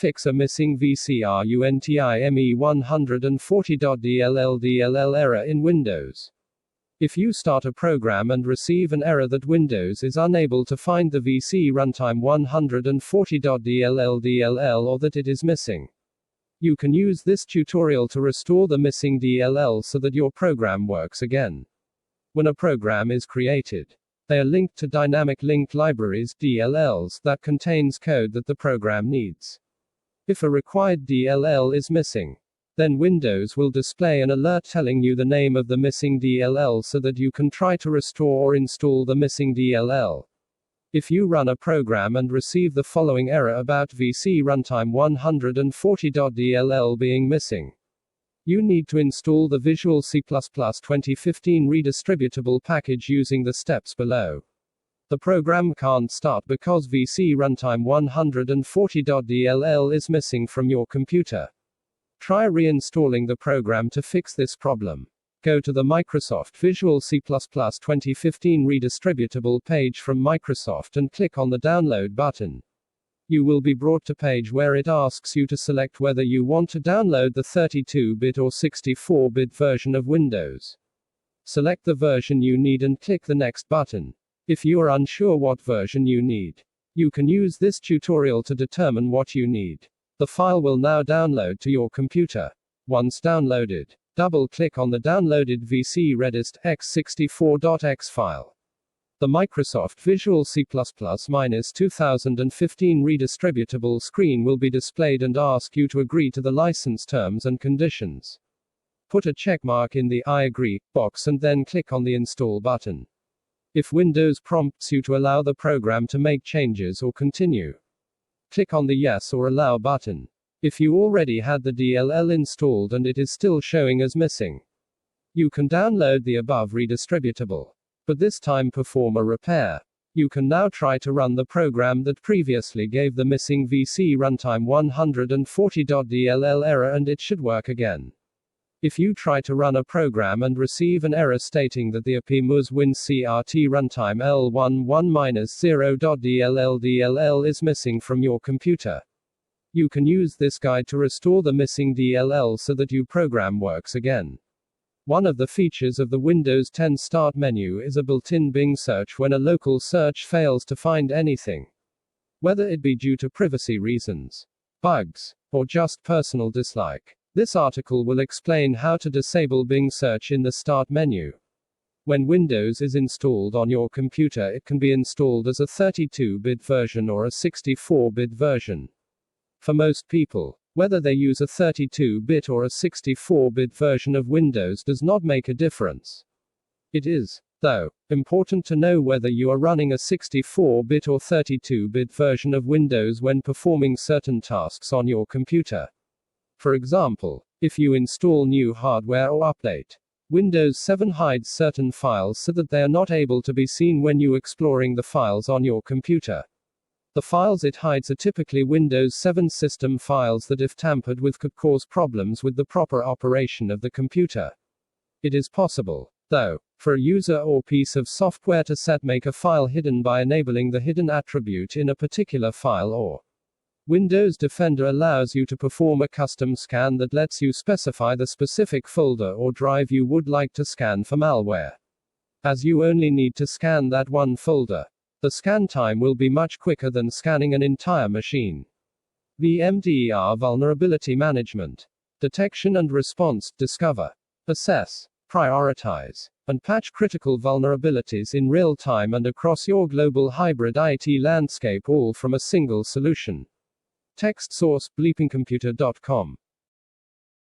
Fix a missing VCRUNTIME140.dll DLL error in Windows. If you start a program and receive an error that Windows is unable to find the VCRUNTIME140.dll DLL or that it is missing, you can use this tutorial to restore the missing DLL so that your program works again. When a program is created, they are linked to dynamic linked libraries, DLLs, that contains code that the program needs. If a required DLL is missing, then Windows will display an alert telling you the name of the missing DLL so that you can try to restore or install the missing DLL. If you run a program and receive the following error about VCRUNTIME140.dll being missing, you need to install the Visual C++ 2015 Redistributable package using the steps below. The program can't start because VCRUNTIME140.dll is missing from your computer. Try reinstalling the program to fix this problem. Go to the Microsoft Visual C++ 2015 Redistributable page from Microsoft and click on the Download button. You will be brought to a page where it asks you to select whether you want to download the 32-bit or 64-bit version of Windows. Select the version you need and click the Next button. If you are unsure what version you need, you can use this tutorial to determine what you need. The file will now download to your computer. Once downloaded, double-click on the downloaded VCRedist.x64.x file. The Microsoft Visual C++ -2015 Redistributable screen will be displayed and ask you to agree to the license terms and conditions. Put a checkmark in the I agree box and then click on the Install button. If Windows prompts you to allow the program to make changes or continue, click on the Yes or Allow button. If you already had the DLL installed and it is still showing as missing, you can download the above redistributable, but this time perform a repair. You can now try to run the program that previously gave the missing VCRUNTIME140.dll error and it should work again. If you try to run a program and receive an error stating that the AP-MUS-WinCRT runtime L11-0.dll DLL is missing from your computer, you can use this guide to restore the missing DLL so that your program works again. One of the features of the Windows 10 Start menu is a built-in Bing search when a local search fails to find anything. Whether it be due to privacy reasons, bugs, or just personal dislike, this article will explain how to disable Bing search in the Start menu. When Windows is installed on your computer, it can be installed as a 32-bit version or a 64-bit version. For most people, whether they use a 32-bit or a 64-bit version of Windows does not make a difference. It is, though, important to know whether you are running a 64-bit or 32-bit version of Windows when performing certain tasks on your computer. For example, if you install new hardware or update, Windows 7 hides certain files so that they are not able to be seen when you exploring the files on your computer. The files it hides are typically Windows 7 system files that, if tampered with, could cause problems with the proper operation of the computer. It is possible, though, for a user or piece of software to make a file hidden by enabling the hidden attribute in a particular file, or Windows Defender allows you to perform a custom scan that lets you specify the specific folder or drive you would like to scan for malware. As you only need to scan that one folder, the scan time will be much quicker than scanning an entire machine. VMDR Vulnerability Management. Detection and response, discover, assess, prioritize, and patch critical vulnerabilities in real time and across your global hybrid IT landscape, all from a single solution. Text source, bleepingcomputer.com.